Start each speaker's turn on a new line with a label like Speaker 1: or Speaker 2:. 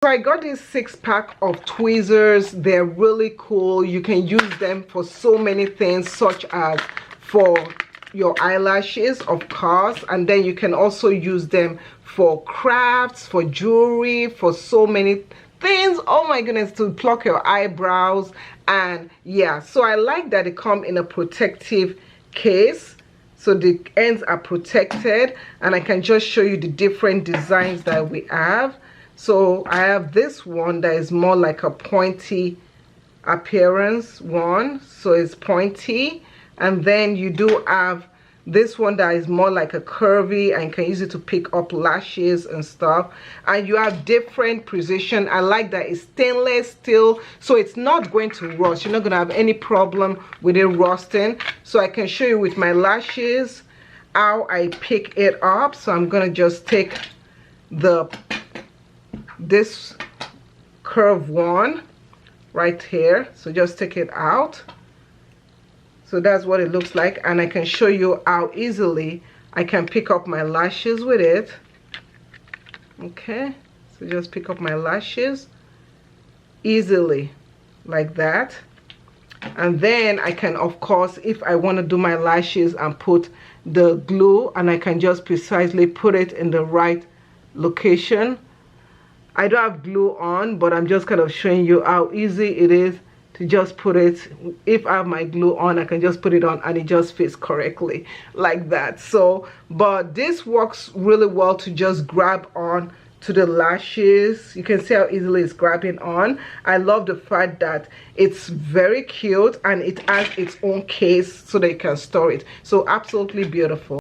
Speaker 1: So I got this 6-pack of tweezers. They're really cool. You can use them for so many things, such as for your eyelashes, of course, and then you can also use them for crafts, for jewelry, for so many things. Oh my goodness, to pluck your eyebrows. And yeah, so I like that they come in a protective case, so the ends are protected, and I can just show you the different designs that we have. So I have this one that is more like a pointy appearance one, so it's pointy. And then you do have this one that is more like a curvy, and you can use it to pick up lashes and stuff. And you have different precision. I like that it's stainless steel, so it's not going to rust. You're not going to have any problem with it rusting. So I can show you with my lashes how I pick it up. So I'm going to just take this curve one right here, so just take it out. So that's what it looks like, and I can show you how easily I can pick up my lashes with it. Okay, so just pick up my lashes easily like that. And then I can, of course, if I want to do my lashes and put the glue, and I can just precisely put it in the right location. I don't have glue on, but I'm just kind of showing you how easy it is to just put it. If I have my glue on, I can just put it on and it just fits correctly like that. So, but this works really well to just grab on to the lashes. You can see how easily it's grabbing on. I love the fact that it's very cute and it has its own case so that you can store it. So absolutely beautiful.